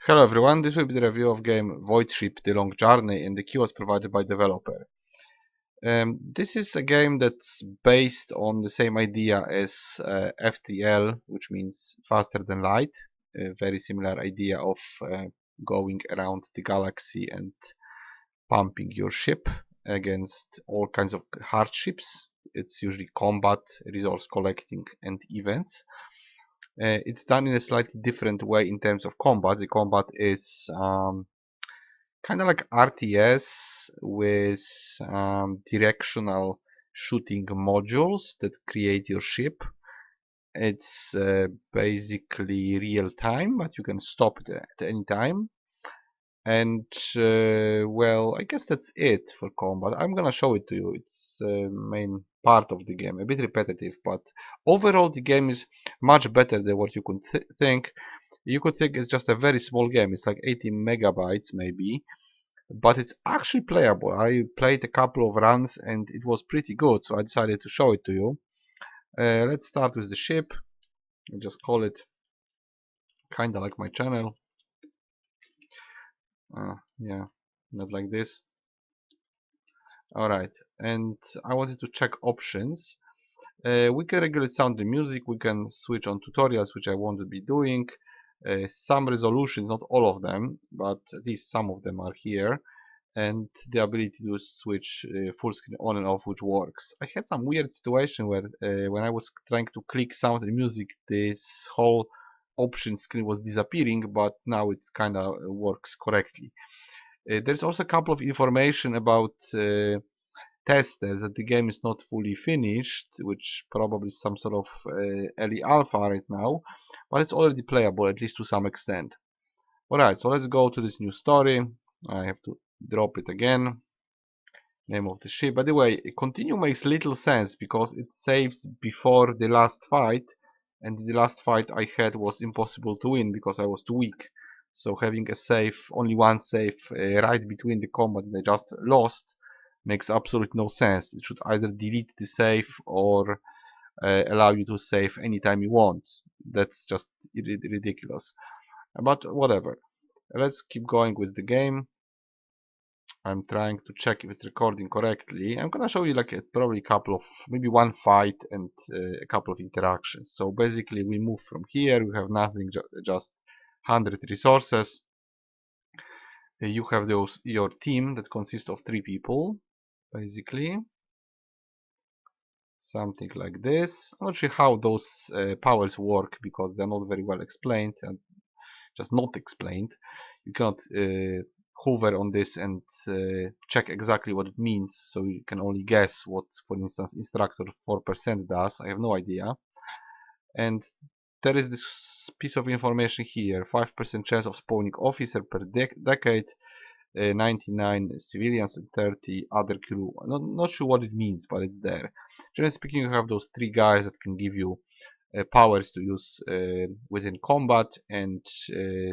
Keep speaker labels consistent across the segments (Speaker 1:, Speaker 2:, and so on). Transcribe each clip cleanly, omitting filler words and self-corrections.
Speaker 1: Hello everyone, this will be the review of game Voidship: The Long Journey, and the key was provided by developer. This is a game that's based on the same idea as FTL, which means faster than light. A very similar idea of going around the galaxy and pumping your ship against all kinds of hardships. It's usually combat, resource collecting, and events. It's done in a slightly different way in terms of combat. The combat is kind of like RTS with directional shooting modules that create your ship. It's basically real time, but you can stop it at any time. And well, I guess that's it for combat. I'm gonna show it to you. It's main part of the game, a bit repetitive, but overall the game is much better than what you could think. You could think it's just a very small game. It's like 80 megabytes maybe, but it's actually playable. I played a couple of runs and it was pretty good, so I decided to show it to you. Let's start with the ship. I'll just call it kinda like my channel. Yeah, not like this. Alright, and I wanted to check options. We can regulate sound and music, we can switch on tutorials, which I won't be doing. Some resolutions, not all of them, but at least some of them are here. And the ability to switch full screen on and off, which works. I had some weird situation where when I was trying to click sound and music, this whole option screen was disappearing, but now it kind of works correctly. There's also a couple of information about testers that the game is not fully finished, which probably is some sort of early alpha right now, but it's already playable, at least to some extent. Alright, so let's go to this new story. I have to drop it again. Name of the ship. By the way, continue makes little sense because it saves before the last fight, and the last fight I had was impossible to win because I was too weak. So having a save, only one save right between the combat that I just lost, makes absolutely no sense. It should either delete the save or allow you to save anytime you want. That's just ridiculous. But whatever. Let's keep going with the game. I'm trying to check if it's recording correctly. I'm gonna show you like probably a couple of, maybe one fight and a couple of interactions. So basically we move from here, we have nothing, just 100 resources. You have your team that consists of 3 people, basically. Something like this. I'm not sure how those powers work because they're not very well explained and just not explained. You cannot hover on this and check exactly what it means, so you can only guess what, for instance, instructor 4% does. I have no idea. And there is this piece of information here: 5% chance of spawning officer per decade, 99 civilians and 30 other crew. Not sure what it means, but it's there. Generally speaking, you have those 3 guys that can give you powers to use within combat and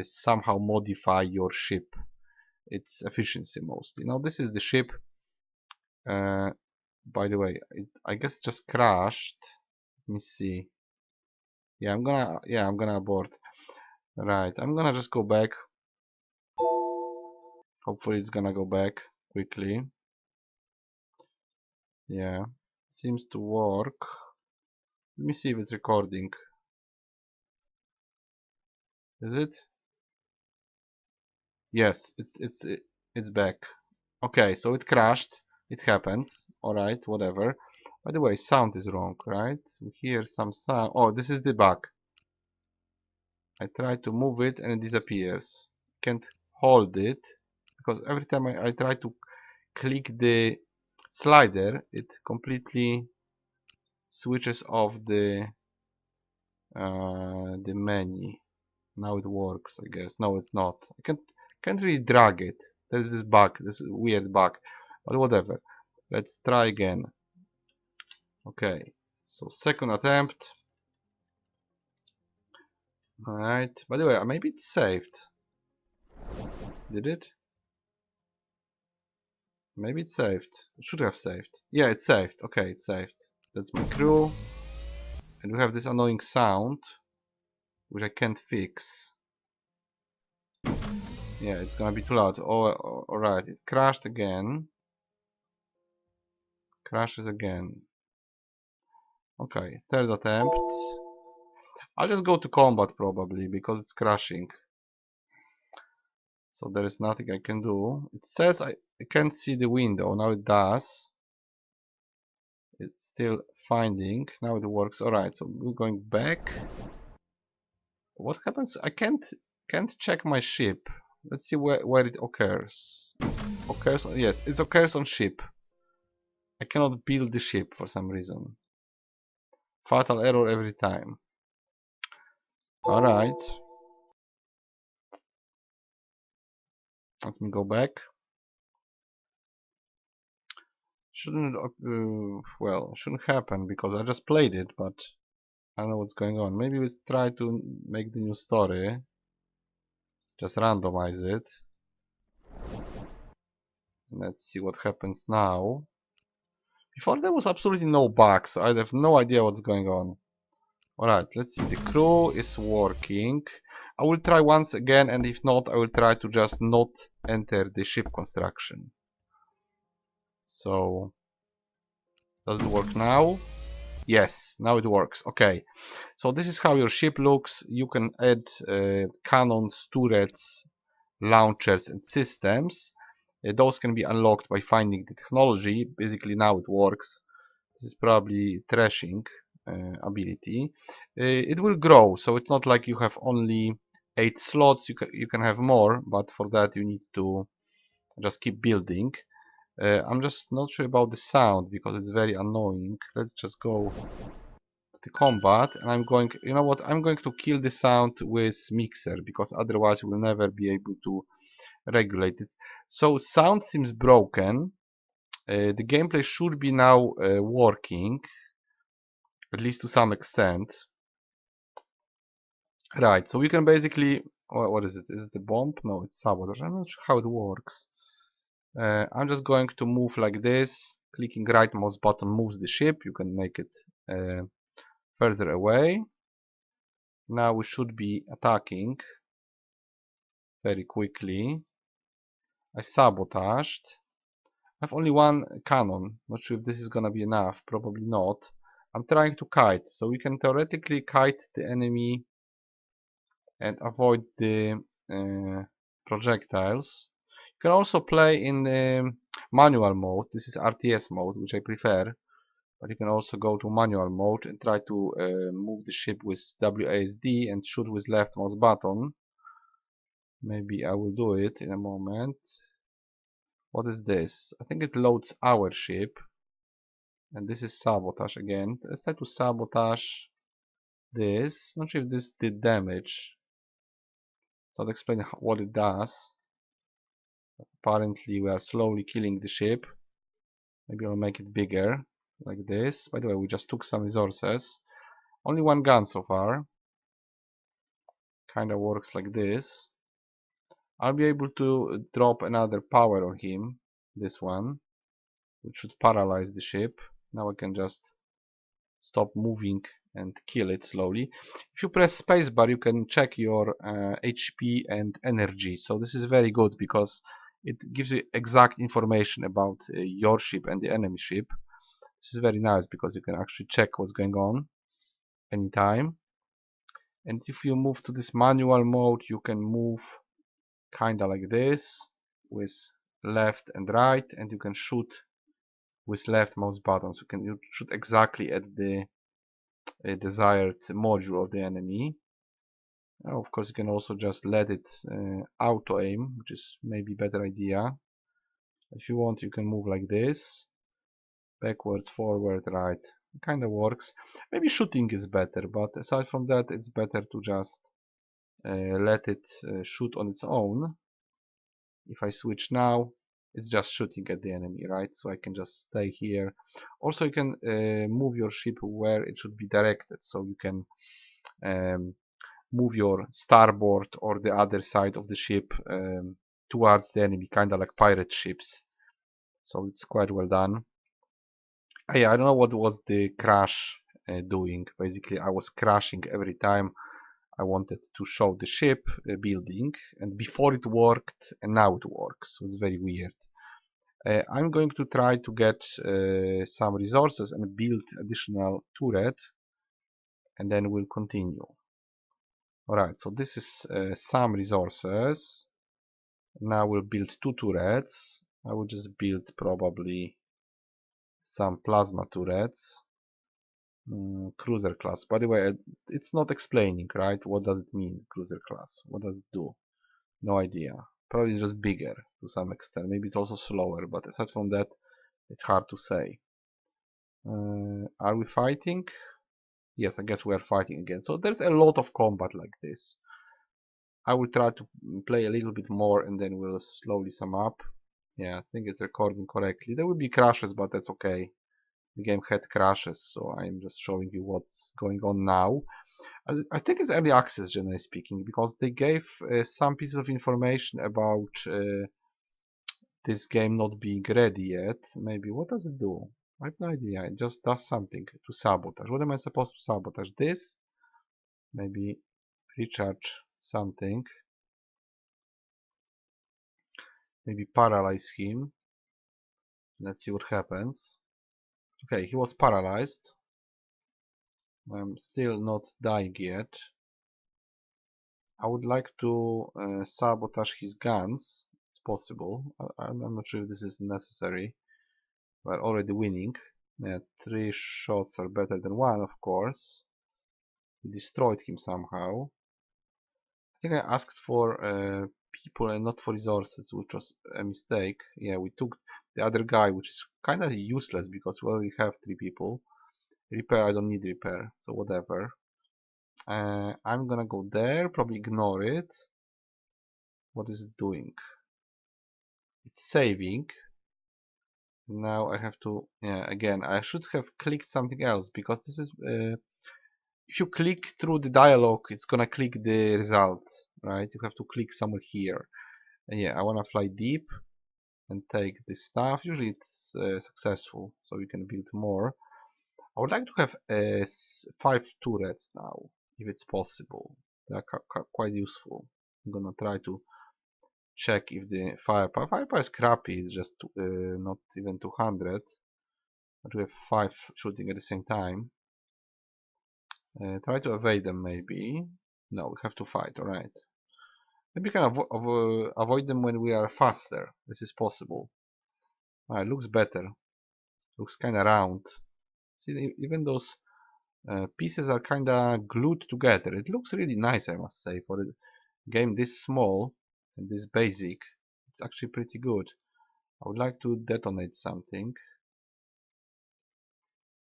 Speaker 1: somehow modify your ship, its efficiency mostly. Now this is the ship. By the way, I guess it just crashed. Let me see. Yeah, I'm gonna abort. Right, I'm gonna just go back. Hopefully it's gonna go back quickly. Yeah, seems to work. Let me see if it's recording. Is it? Yes, it's back. Okay, so it crashed. It happens. Alright, whatever. By the way, sound is wrong, right? We hear some sound. Oh, this is the bug. I try to move it and it disappears. Can't hold it because every time I try to click the slider, it completely switches off the menu. Now it works, I guess. No, it's not. I can't really drag it. There's this bug, this weird bug, but whatever. Let's try again. Okay, so second attempt. Alright, by the way, maybe it's saved. Did it? Maybe it's saved. It should have saved. Yeah, it's saved. Okay, it's saved. That's my crew. And we have this annoying sound, which I can't fix. Yeah, it's gonna be too loud. Oh, alright, it crashed again. Crashes again. Okay, third attempt. I'll just go to combat probably because it's crashing. So there is nothing I can do. It says I can't see the window. Now it does. It's still finding. Now it works. Alright, so we're going back. What happens? I can't check my ship. Let's see where it occurs. Occurs on, yes, it occurs on ship. I cannot build the ship for some reason. Fatal error every time. Alright. Let me go back. Shouldn't well, shouldn't happen because I just played it, but I don't know what's going on. Maybe we try to make the new story. Just randomize it. Let's see what happens now. Before there was absolutely no bugs, so I have no idea what's going on. Alright, let's see. The crew is working. I will try once again, and if not, I will try to just not enter the ship construction. So, does it work now? Yes, now it works. Okay, so this is how your ship looks. You can add cannons, turrets, launchers, and systems. Those can be unlocked by finding the technology. Basically, now it works. This is probably thrashing ability. It will grow, so it's not like you have only 8 slots. You can have more, but for that you need to just keep building. I'm just not sure about the sound because it's very annoying. Let's just go to combat, and I'm going, you know what, I'm going to kill the sound with mixer because otherwise we'll never be able to regulate it. So sound seems broken. The gameplay should be now working, at least to some extent. Right, so we can basically, what is it? Is it the bomb? No, it's sabotage. I'm not sure how it works. I'm just going to move like this. Clicking right mouse button moves the ship. You can make it further away. Now we should be attacking very quickly. I sabotaged. I have only one cannon. Not sure if this is gonna be enough. Probably not. I'm trying to kite, so we can theoretically kite the enemy and avoid the projectiles. You can also play in the manual mode. This is RTS mode, which I prefer. But you can also go to manual mode and try to move the ship with WASD and shoot with left mouse button. Maybe I will do it in a moment. What is this? I think it loads our ship. And this is sabotage again. Let's try to sabotage this. Not sure if this did damage. So I'll explain what it does. Apparently we are slowly killing the ship. Maybe I'll make it bigger, like this. By the way, we just took some resources. Only one gun so far. Kinda works like this. I'll be able to drop another power on him. This one, which should paralyze the ship. Now I can just stop moving and kill it slowly. If you press spacebar, you can check your HP and energy. So this is very good because it gives you exact information about your ship and the enemy ship. This is very nice because you can actually check what's going on anytime. And if you move to this manual mode, you can move kinda like this with left and right, and you can shoot with left mouse button. So you shoot exactly at the desired module of the enemy. Of course, you can also just let it auto aim, which is maybe a better idea. If you want, you can move like this, backwards, forward, right. It kind of works. Maybe shooting is better, but aside from that, it's better to just let it shoot on its own. If I switch now, it's just shooting at the enemy, right? So I can just stay here. Also, you can move your ship where it should be directed, so you can um, move your starboard or the other side of the ship towards the enemy, kind of like pirate ships. So it's quite well done. Yeah, I don't know what was the crash doing. Basically, I was crashing every time I wanted to show the ship building, and before it worked and now it works, so it's very weird. I'm going to try to get some resources and build additional turret, and then we'll continue. Alright, so this is some resources. Now we'll build 2 turrets. I will just build probably some plasma turrets. Cruiser class. By the way, it's not explaining, right? What does it mean, cruiser class? What does it do? No idea. Probably it's just bigger to some extent. Maybe it's also slower, but aside from that, it's hard to say. Are we fighting? Yes, I guess we are fighting again. So there's a lot of combat like this. I will try to play a little bit more and then we'll slowly sum up. Yeah, I think it's recording correctly. There will be crashes, but that's okay. The game had crashes, so I'm just showing you what's going on now. I think it's early access, generally speaking, because they gave some pieces of information about this game not being ready yet. Maybe, what does it do? I have no idea. It just does something to sabotage. What am I supposed to sabotage? This? Maybe recharge something. Maybe paralyze him. Let's see what happens. Okay, he was paralyzed. I'm still not dying yet. I would like to sabotage his guns. It's possible. I'm not sure if this is necessary. We're already winning. Yeah, 3 shots are better than 1, of course. We destroyed him somehow. I think I asked for people and not for resources, which was a mistake. Yeah, we took the other guy, which is kind of useless because we already have 3 people. Repair, I don't need repair, so whatever. I'm gonna go there, probably ignore it. What is it doing? It's saving. Now I have to, yeah, again, I should have clicked something else because this is, if you click through the dialogue, it's gonna click the result, right? You have to click somewhere here. And yeah, I wanna fly deep and take this stuff. Usually it's successful, so you can build more. I would like to have 5 turrets now, if it's possible. They are quite useful. I'm gonna try to check if the firepower is crappy. It's just not even 200. But we have 5 shooting at the same time. Try to evade them maybe. No, we have to fight. All right. Maybe we can avoid them when we are faster. This is possible. It looks better. Looks kind of round. See, even those pieces are kind of glued together. It looks really nice, I must say, for a game this small and this basic. It's actually pretty good. I would like to detonate something.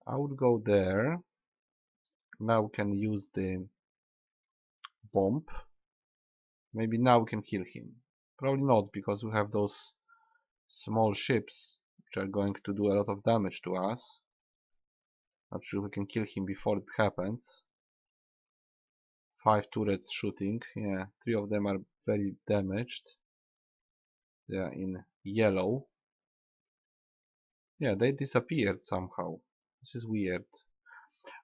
Speaker 1: I would go there. Now we can use the bomb. Maybe now we can kill him. Probably not, because we have those small ships which are going to do a lot of damage to us. Not sure we can kill him before it happens. 5 turrets shooting. Yeah, 3 of them are very damaged. They are in yellow. Yeah, they disappeared somehow. This is weird.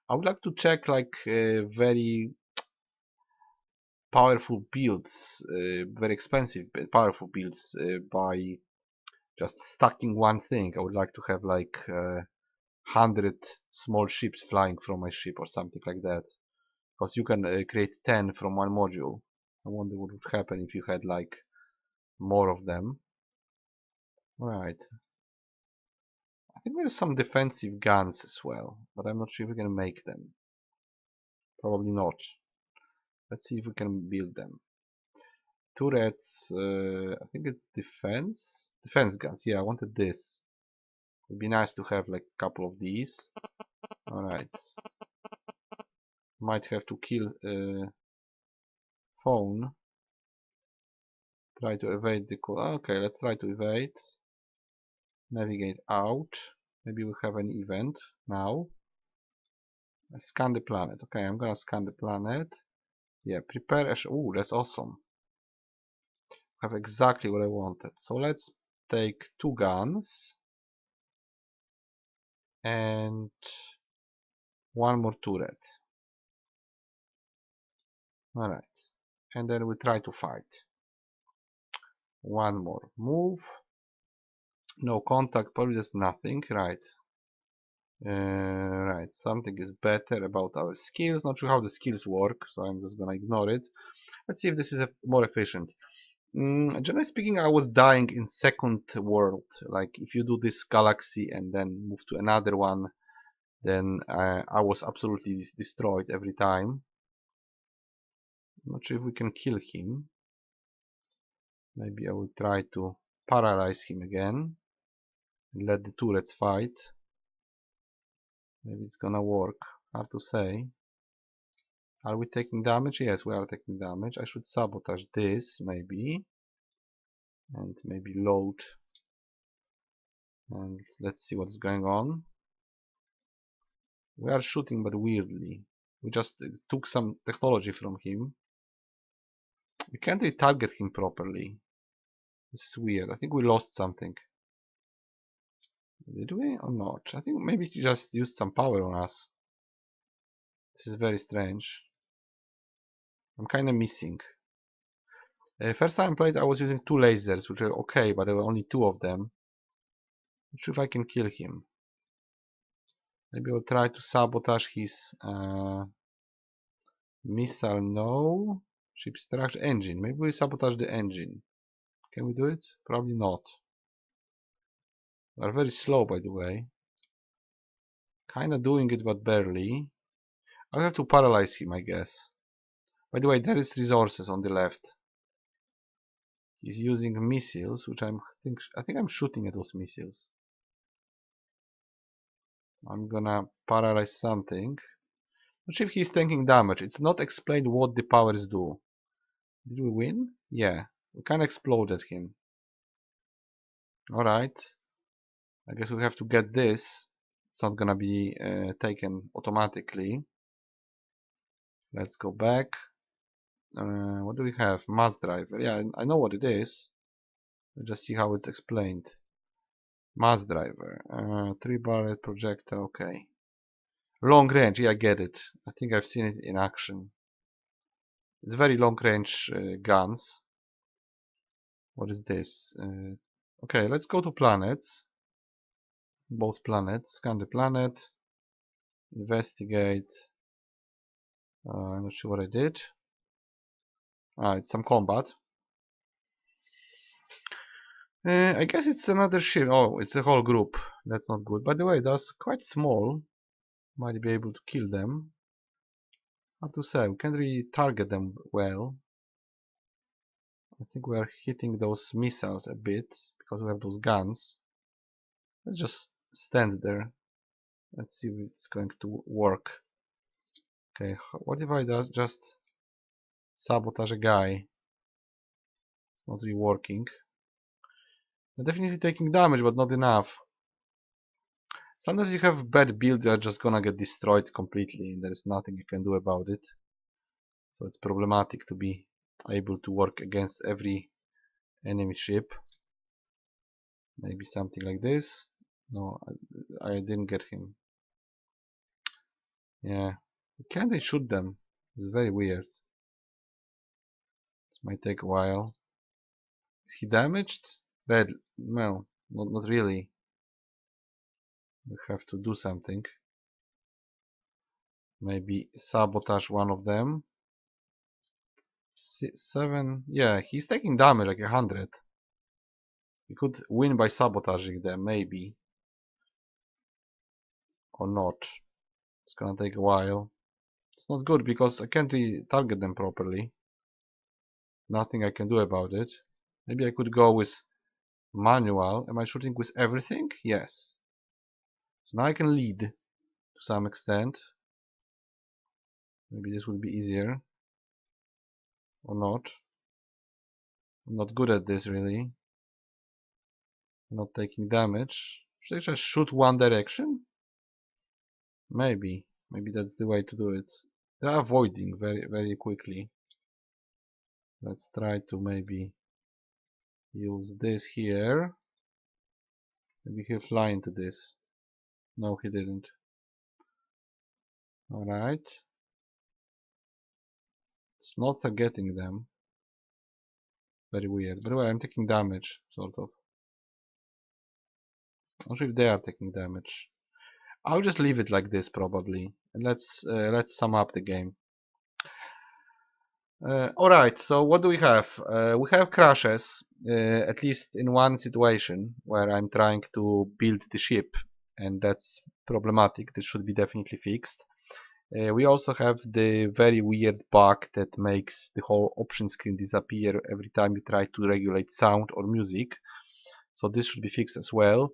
Speaker 1: I would like to check like very powerful builds, very expensive but powerful builds by just stacking one thing. I would like to have like 100 small ships flying from my ship or something like that. Because you can create 10 from one module. I wonder what would happen if you had like more of them. Right. I think there's some defensive guns as well, but I'm not sure if we can make them. Probably not. Let's see if we can build them. Turrets, I think it's defense guns. Yeah, I wanted this. It'd be nice to have like a couple of these. Alright. Might have to kill phone. Try to evade the call. Okay, let's try to evade. Navigate out. Maybe we have an event now. Scan the planet. Okay, I'm gonna scan the planet. Yeah, prepare a... Ooh, that's awesome. Have exactly what I wanted. So let's take 2 guns. And 1 more turret. Alright. And then we try to fight. One more move. No contact, probably there's nothing, right. Right, something is better about our skills. Not sure how the skills work, so I'm just gonna ignore it. Let's see if this is more efficient. Generally speaking, I was dying in second world. Like if you do this galaxy and then move to another one, then I was absolutely destroyed every time. Not sure if we can kill him. Maybe I will try to paralyze him again and let the turrets fight. Maybe it's gonna work. Hard to say. Are we taking damage? Yes, we are taking damage. I should sabotage this, maybe. And maybe load. And let's see what's going on. We are shooting, but weirdly. We just took some technology from him. We can't really target him properly. This is weird. I think we lost something. Did we or not? I think maybe he just used some power on us. This is very strange. I'm kind of missing. First time I played, I was using 2 lasers, which are okay, but there were only 2 of them. Not sure if I can kill him. Maybe I'll try to sabotage his missile. No. Ship structure engine. Maybe we sabotage the engine. Can we do it? Probably not. We are very slow, by the way. Kinda doing it, but barely. I'll have to paralyze him, I guess. By the way, there is resources on the left. He's using missiles, which I think I'm shooting at those missiles. I'm gonna paralyze something. Not sure if he's taking damage. It's not explained what the powers do. Did we win? Yeah. We kinda exploded him. Alright. I guess we have to get this. It's not gonna be taken automatically. Let's go back. What do we have? Mass driver. Yeah, I know what it is. Let's just see how it's explained. Mass driver. 3-barrel projector. Okay. Long range. Yeah, I get it. I think I've seen it in action. It's very long range guns. What is this? Okay, let's go to planets. Both planets. Scan the planet. Investigate. I'm not sure what I did. It's some combat. I guess it's another ship. Oh, it's a whole group. That's not good. By the way, that's quite small. Might be able to kill them. How to say? We can't really target them well. I think we are hitting those missiles a bit because we have those guns. Let's just stand there. Let's see if it's going to work. Okay, what if I just sabotage a guy? It's not really working. They're definitely taking damage, but not enough. Sometimes you have bad builds that are just gonna get destroyed completely and there is nothing you can do about it. So it's problematic to be able to work against every enemy ship. Maybe something like this. No, I didn't get him. Yeah, can't I shoot them? It's very weird. This might take a while. Is he damaged? Bad? No, not really. We have to do something. Maybe sabotage one of them. 7. Yeah, he's taking damage like 100. We could win by sabotaging them, maybe. Or not. It's gonna take a while. It's not good because I can't really target them properly. Nothing I can do about it. Maybe I could go with manual. Am I shooting with everything? Yes. So now I can lead to some extent. Maybe this would be easier. Or not. I'm not good at this really. I'm not taking damage. Should I just shoot one direction? Maybe. Maybe that's the way to do it. They're avoiding very quickly. Let's try to maybe use this here. Maybe he'll fly into this. No, he didn't. Alright. It's not targeting them. Very weird. By the way, I'm taking damage, sort of. Not sure if they are taking damage. I'll just leave it like this probably, and let's sum up the game. Alright, so what do we have? We have crashes, at least in one situation where I'm trying to build the ship, and that's problematic. This should be definitely fixed. We also have the very weird bug that makes the whole option screen disappear every time you try to regulate sound or music. So this should be fixed as well.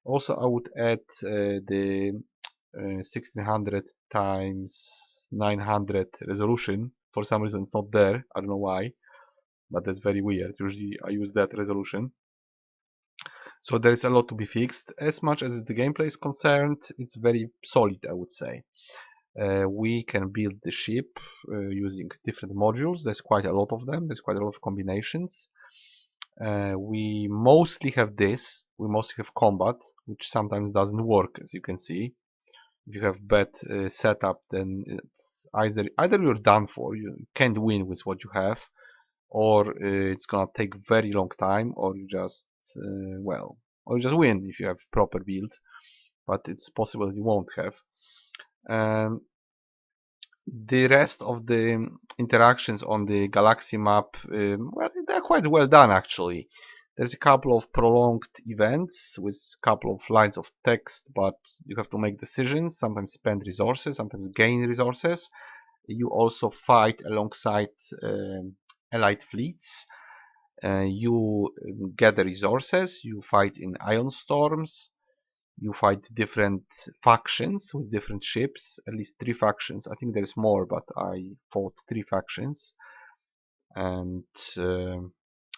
Speaker 1: Also, I would add the 1600 times 900 resolution. For some reason it's not there. I don't know why, but that's very weird. Usually I use that resolution. So there is a lot to be fixed. As much as the gameplay is concerned, it's very solid, I would say. We can build the ship using different modules. There's quite a lot of them. There's quite a lot of combinations. We mostly have this. We mostly have combat, which sometimes doesn't work, as you can see. If you have bad setup, then it's either you're done for. You can't win with what you have, or it's gonna take very long time, or you just well, or you just win if you have proper build. But it's possible you won't have. The rest of the interactions on the galaxy map, well, they're quite well done actually. There's a couple of prolonged events with a couple of lines of text, but you have to make decisions, sometimes spend resources, sometimes gain resources. You also fight alongside allied fleets. You gather resources, you fight in ion storms, you fight different factions with different ships, at least 3 factions. I think there's more, but I fought 3 factions, and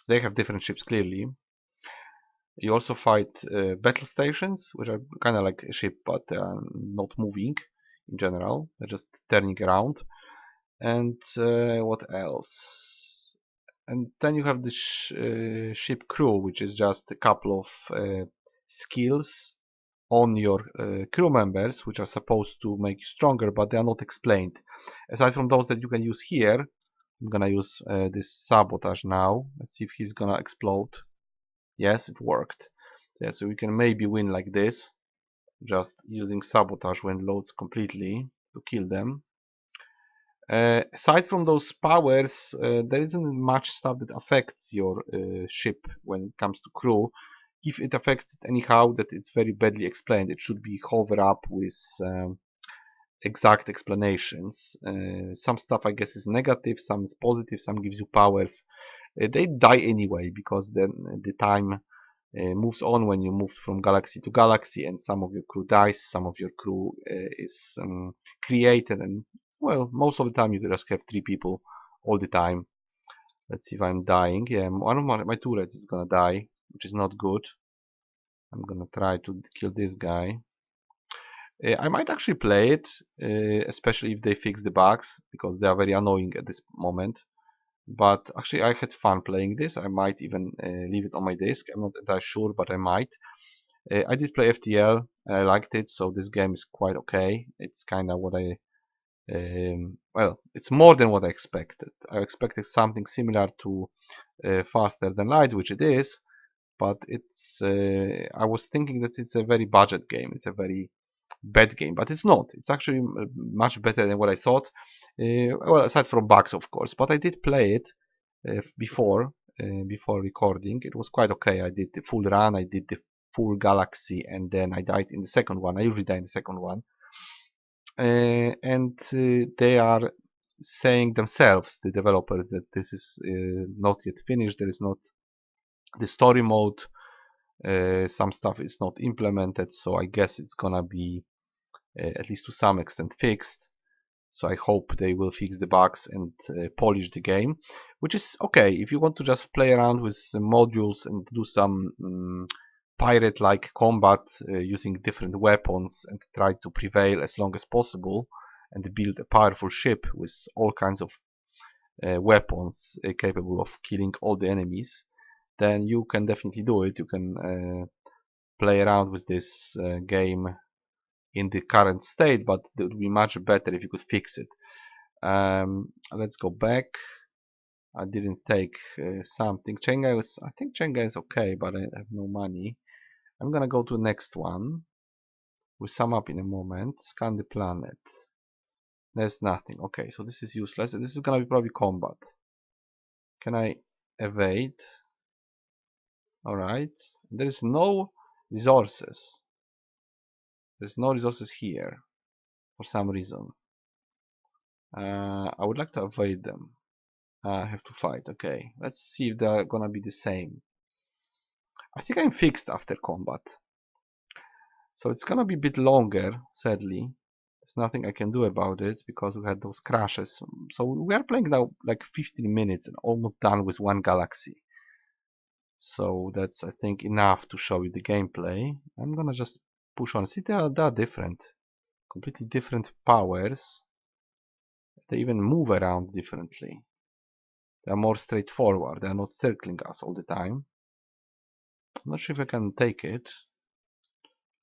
Speaker 1: they have different ships clearly. You also fight battle stations, which are kind of like a ship, but they are not moving in general. They're just turning around. And what else? And then you have the ship crew, which is just a couple of skills on your crew members, which are supposed to make you stronger, but they are not explained. Aside from those that you can use here, I'm gonna use this sabotage now. Let's see if he's gonna explode. Yes, it worked. Yeah, so we can maybe win like this, just using sabotage when loads completely to kill them. Aside from those powers, there isn't much stuff that affects your ship when it comes to crew. If it affects it anyhow, that it's very badly explained. It should be covered up with exact explanations. Some stuff I guess is negative, some is positive, some gives you powers. They die anyway because then the time moves on when you move from galaxy to galaxy, and some of your crew dies, some of your crew is created, and well, most of the time you just have 3 people all the time. Let's see if I'm dying. Yeah, one of my turrets is gonna die, which is not good. I'm gonna try to kill this guy. I might actually play it, especially if they fix the bugs, because they are very annoying at this moment. But actually I had fun playing this. I might even leave it on my disk. I'm not entirely sure, but I might. I did play FTL. I liked it, so this game is quite okay. It's kind of what I well, it's more than what I expected. I expected something similar to Faster Than Light, which it is, but it's I was thinking that it's a very budget game. It's a very bad game, but it's not. It's actually much better than what I thought. Well, aside from bugs, of course. But I did play it before recording. It was quite okay. I did the full run. I did the full galaxy, and then I died in the second one. I usually die in the second one. And they are saying themselves, the developers, that this is not yet finished. There is not the story mode. Some stuff is not implemented, so I guess it's gonna be at least to some extent fixed. So I hope they will fix the bugs and polish the game, which is okay if you want to just play around with modules and do some pirate-like combat using different weapons and try to prevail as long as possible and build a powerful ship with all kinds of weapons capable of killing all the enemies. Then you can definitely do it. You can play around with this game in the current state, but it would be much better if you could fix it. Let's go back. I didn't take something. Chengai was, I think Chengai is okay, but I have no money. I'm gonna go to next one. We'll sum up in a moment. Scan the planet. There's nothing. Okay, so this is useless. This is gonna be probably combat. Can I evade? Alright. There is no resources. There's no resources here for some reason. I would like to avoid them. I have to fight. Okay, let's see if they're gonna be the same. I think I'm fixed after combat. So it's gonna be a bit longer, sadly. There's nothing I can do about it because we had those crashes. So we are playing now like 15 minutes and almost done with one galaxy. So that's, I think, enough to show you the gameplay. I'm gonna just push on. See, they are different. Completely different powers. They even move around differently. They are more straightforward. They are not circling us all the time. I'm not sure if I can take it.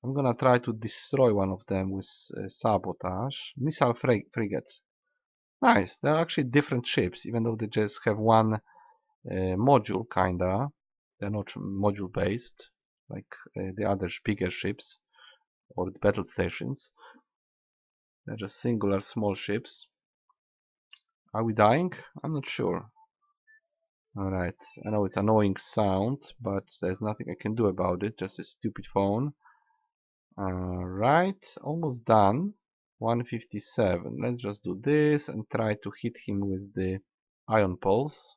Speaker 1: I'm gonna try to destroy one of them with sabotage. Missile frigate. Nice. They're actually different ships, even though they just have one module, kinda. They're not module based like the other bigger ships or the battle stations. They're just singular small ships. Are we dying? I'm not sure. Alright, I know it's annoying sound, but there's nothing I can do about it, just a stupid phone. Alright, almost done. 157. Let's just do this and try to hit him with the ion pulse.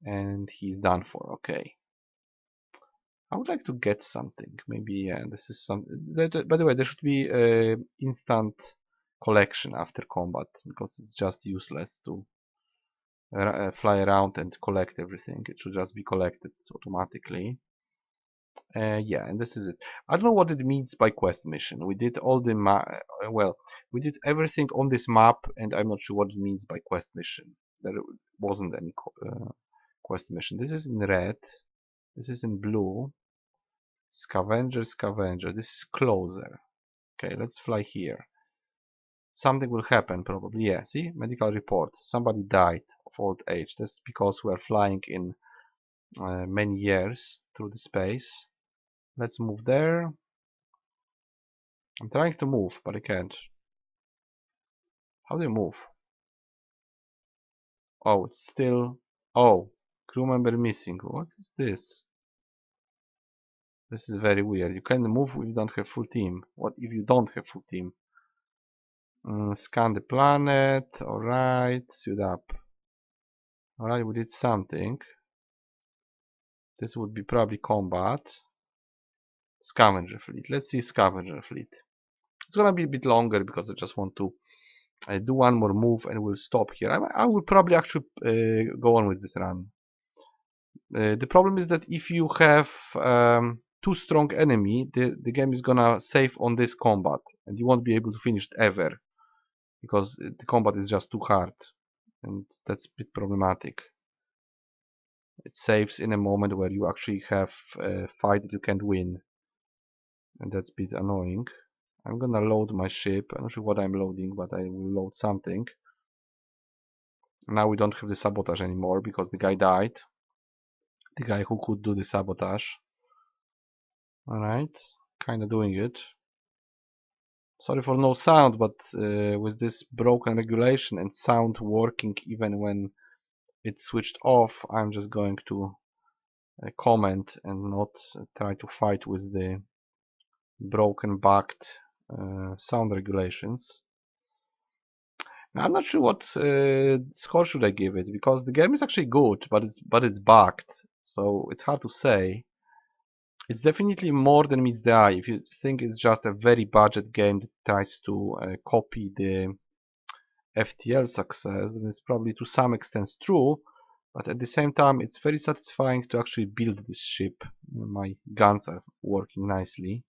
Speaker 1: And he's done for, okay. I would like to get something. Maybe, yeah, this is some. By the way, there should be instant collection after combat because it's just useless to fly around and collect everything. It should just be collected automatically. Yeah, and this is it. I don't know what it means by quest mission. We did all the well, we did everything on this map, and I'm not sure what it means by quest mission. There wasn't any quest mission. This is in red. This is in blue. Scavenger, scavenger. This is closer. Okay, let's fly here. Something will happen probably. Yeah, see? Medical report. Somebody died of old age. That's because we are flying in many years through the space. Let's move there. I'm trying to move, but I can't. How do you move? Oh, it's still... Oh, crew member missing. What is this? This is very weird. You can move if you don't have full team. What if you don't have full team? Scan the planet. Alright, suit up. Alright, we did something. This would be probably combat. Scavenger fleet. Let's see scavenger fleet. It's gonna be a bit longer because I just want to do one more move and we'll stop here. I will probably actually go on with this run. The problem is that if you have too strong enemy, the game is gonna save on this combat and you won't be able to finish it ever because the combat is just too hard and that's a bit problematic. It saves in a moment where you actually have a fight that you can't win, and that's a bit annoying. I'm gonna load my ship. I'm not sure what I'm loading, but I will load something. Now we don't have the sabotage anymore because the guy died. The guy who could do the sabotage. Alright, kinda doing it. Sorry for no sound, but with this broken regulation and sound working even when it's switched off, I'm just going to comment and not try to fight with the broken bugged sound regulations. Now, I'm not sure what score should I give it because the game is actually good, but it's bugged, so it's hard to say. It's definitely more than meets the eye. If you think it's just a very budget game that tries to copy the FTL success, then it's probably to some extent true, but at the same time it's very satisfying to actually build this ship. My guns are working nicely.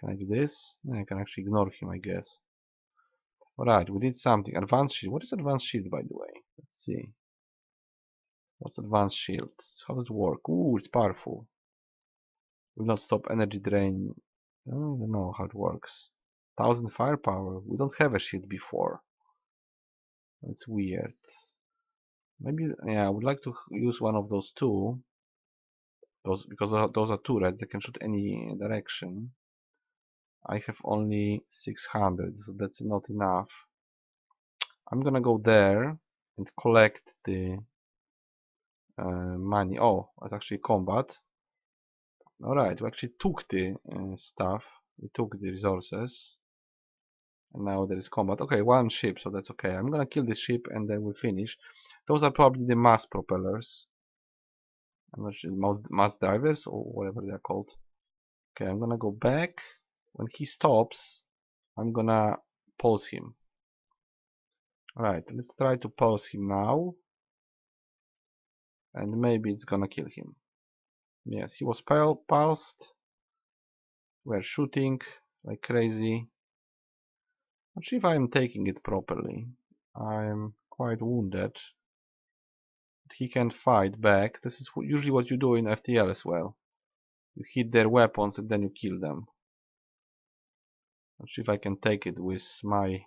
Speaker 1: Can I do this? I can actually ignore him, I guess. Alright, we did something. Advanced shield. What is advanced shield, by the way? Let's see. What's advanced shield? How does it work? Ooh, it's powerful. Will not stop energy drain. I don't know how it works. 1000 firepower. We don't have a shield before. That's weird. Maybe, yeah, I would like to use one of those two. Because those are turrets, they can shoot any direction. I have only 600, so that's not enough. I'm gonna go there and collect the money. Oh, it's actually combat. Alright, we actually took the stuff. We took the resources. And now there is combat. Okay, one ship, so that's okay. I'm gonna kill this ship and then we'll finish. Those are probably the mass propellers. I'm not sure, mass drivers or whatever they're called. Okay, I'm gonna go back. When he stops, I'm gonna pulse him. Alright, let's try to pulse him now. And maybe it's gonna kill him. Yes, he was pulsed. We're shooting like crazy. Not sure if I'm taking it properly. I'm quite wounded. He can fight back. This is usually what you do in FTL as well. You hit their weapons and then you kill them. Not sure if I can take it with my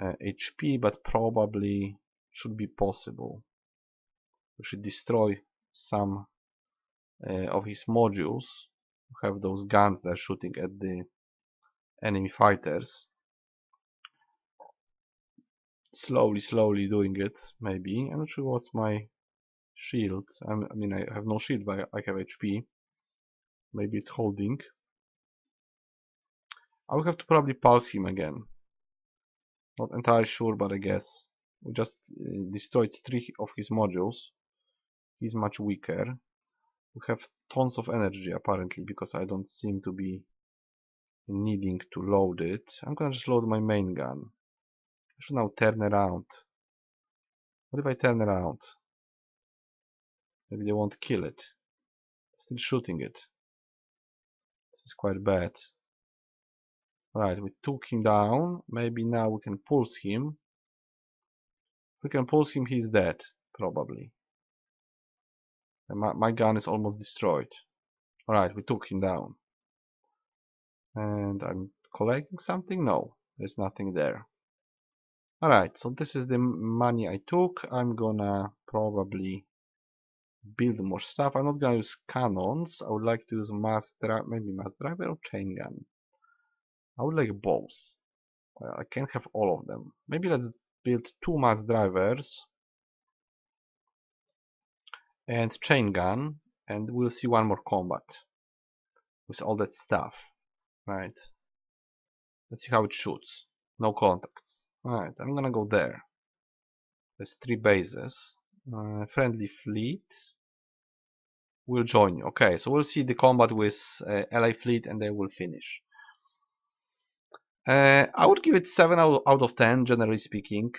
Speaker 1: HP, but probably should be possible. We should destroy some of his modules. We have those guns that are shooting at the enemy fighters. Slowly doing it, maybe. I'm not sure what's my shield. I mean, I have no shield, but I have HP. Maybe it's holding. I will have to probably pulse him again. Not entirely sure, but I guess. We just destroyed 3 of his modules. He's much weaker. We have tons of energy apparently, because I don't seem to be needing to load it. I'm gonna just load my main gun. I should now turn around. What if I turn around? Maybe they won't kill it. Still shooting it. This is quite bad. Right, we took him down. Maybe now we can pulse him. If we can pulse him, he's dead, probably. And my gun is almost destroyed. Alright, we took him down. And I'm collecting something? No, there's nothing there. Alright, so this is the money I took. I'm gonna probably build more stuff. I'm not gonna use cannons. I would like to use maybe mass driver or chain gun. I would like both. I can't have all of them. Maybe let's build 2 mass drivers and chain gun, and we'll see one more combat with all that stuff. Right. Let's see how it shoots. No contacts. Alright, I'm gonna go there. There's 3 bases. Friendly fleet will join you. Okay, so we'll see the combat with ally fleet and then we'll finish. I would give it 7 out of 10, generally speaking,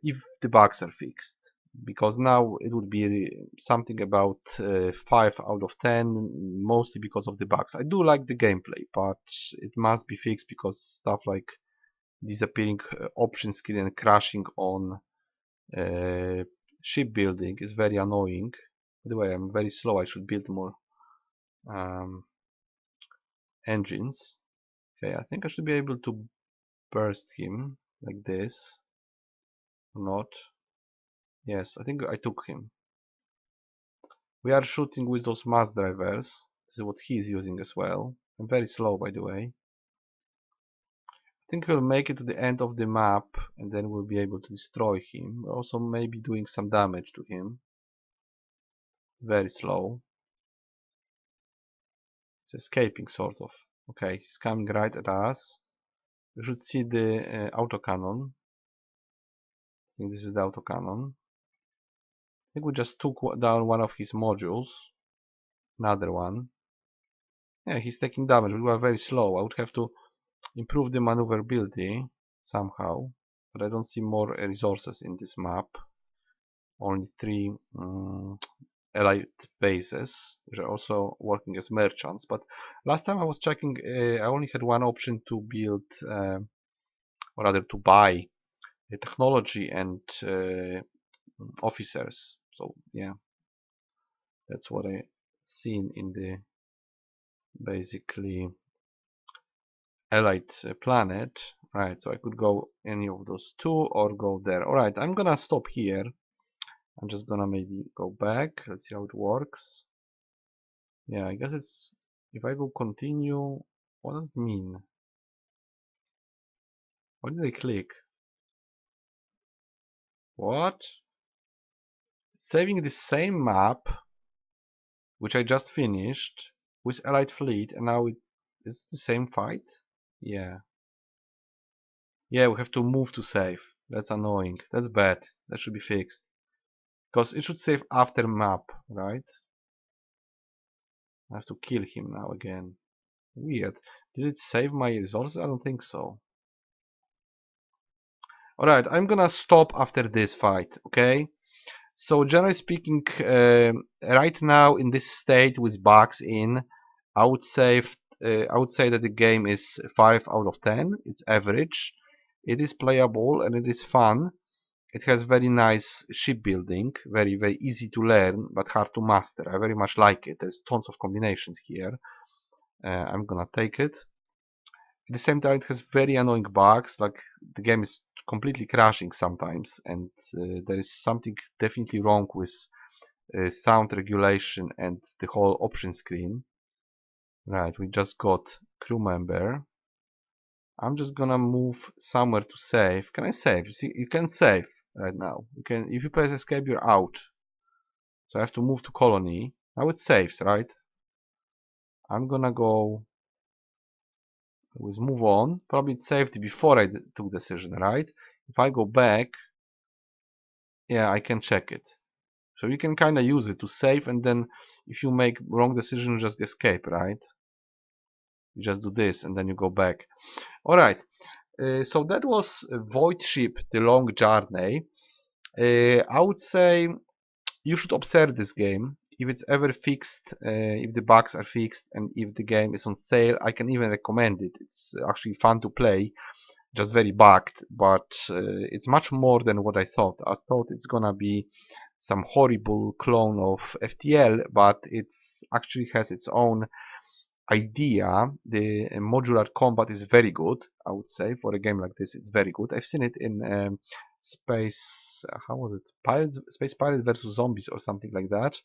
Speaker 1: if the bugs are fixed. Because now it would be something about 5 out of 10, mostly because of the bugs. I do like the gameplay, but it must be fixed because stuff like disappearing option screen and crashing on shipbuilding is very annoying. By the way, I'm very slow. I should build more engines. Okay, I think I should be able to burst him like this. Or not. Yes, I think I took him. We are shooting with those mass drivers. This is what he's using as well. I'm very slow, by the way. I think we'll make it to the end of the map and then we'll be able to destroy him. Also maybe doing some damage to him. Very slow. He's escaping, sort of. Okay, he's coming right at us. We should see the autocannon. I think this is the autocannon. I think we just took down one of his modules. Another one. Yeah, he's taking damage. We were very slow. I would have to improve the maneuverability somehow. But I don't see more resources in this map. Only 3 allied bases, which are also working as merchants. But last time I was checking, I only had one option to build, or rather to buy technology and officers. So yeah, that's what I seen in the basically allied planet. Right, so I could go any of those two or go there. Alright, I'm gonna stop here. I'm just gonna maybe go back. Let's see how it works. Yeah, I guess it's, if I go continue, what does it mean? What did I click? What? Saving the same map, which I just finished, with Allied Fleet, and now it's the same fight? Yeah. Yeah, we have to move to save. That's annoying. That's bad. That should be fixed. Because it should save after map, right? I have to kill him now again. Weird. Did it save my resources? I don't think so. Alright, I'm gonna stop after this fight, okay? So generally speaking, right now in this state with bugs in, I would say that the game is 5 out of 10. It's average. It is playable and it is fun. It has very nice shipbuilding, very easy to learn, but hard to master. I very much like it. There's tons of combinations here. I'm gonna take it. At the same time, it has very annoying bugs, like the game is completely crashing sometimes, and there is something definitely wrong with sound regulation and the whole option screen. Right, we just got crew member. I'm just gonna move somewhere to save. Can I save? You see, you can save right now. You can, if you press escape, you're out. So I have to move to colony. Now it saves, right? I'm gonna go with move on. Probably it saved before I took decision, right? If I go back, yeah, I can check it. So you can kind of use it to save, and then if you make wrong decision, you just escape, right? You just do this, and then you go back. All right. So that was Voidship, the long journey. I would say you should observe this game. If it's ever fixed, if the bugs are fixed, and if the game is on sale, I can even recommend it. It's actually fun to play, just very bugged, but it's much more than what I thought. I thought it's gonna be some horrible clone of FTL, but it's actually has its own idea. The modular combat is very good, I would say. For a game like this, it's very good. I've seen it in Space, how was it? Space Pirates versus Zombies or something like that,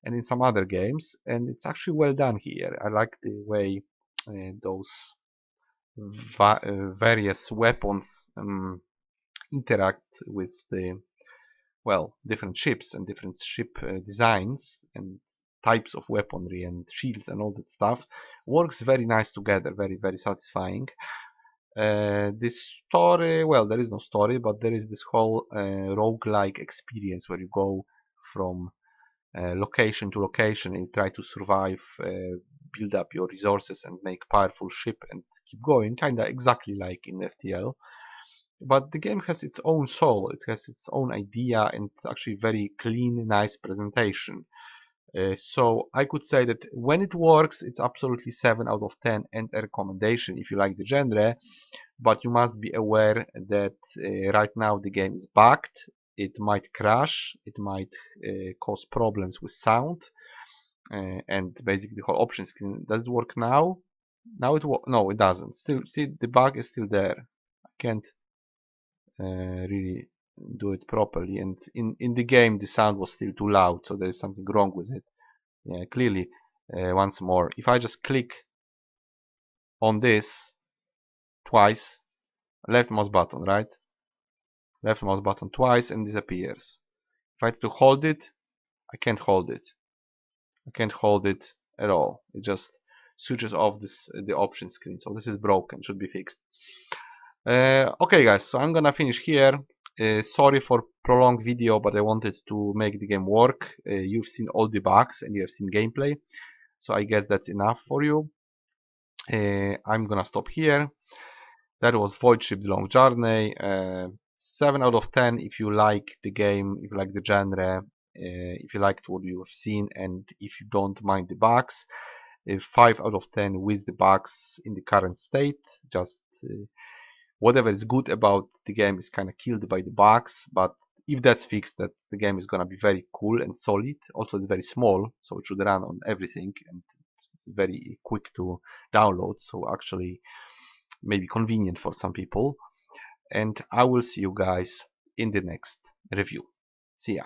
Speaker 1: and in some other games, and it's actually well done here. I like the way those various weapons interact with the, well, different ships and different ship designs and types of weaponry and shields and all that stuff. Works very nice together, very satisfying. This story, well, there is no story, but there is this whole roguelike experience where you go from location to location and you try to survive, build up your resources and make powerful ship and keep going, kinda exactly like in FTL. But the game has its own soul, it has its own idea, and it's actually very clean, nice presentation. So I could say that when it works, it's absolutely 7 out of 10 and a recommendation if you like the genre. But you must be aware that right now the game is bugged. It might crash, it might cause problems with sound, and basically the whole option screen. Does it work now? Now no, it doesn't. Still, see, the bug is still there. I can't really do it properly, and in the game the sound was still too loud, so there is something wrong with it. Yeah, clearly. Once more, if I just click on this twice, left mouse button, right? Left mouse button twice and disappears. If I try to hold it, I can't hold it. I can't hold it at all. It just switches off the option screen. So this is broken, should be fixed. Okay guys, so I'm gonna finish here. Sorry for prolonged video, but I wanted to make the game work. You've seen all the bugs and you have seen gameplay, so I guess that's enough for you. I'm gonna stop here. That was Voidship: The Long Journey. 7 out of 10 if you like the game, if you like the genre, if you liked what you have seen, and if you don't mind the bugs. 5 out of 10 with the bugs in the current state. Just whatever is good about the game is kind of killed by the bugs, but if that's fixed, that the game is gonna be very cool and solid. Also, it's very small, so it should run on everything, and it's very quick to download. So actually, maybe convenient for some people. And I will see you guys in the next review. See ya.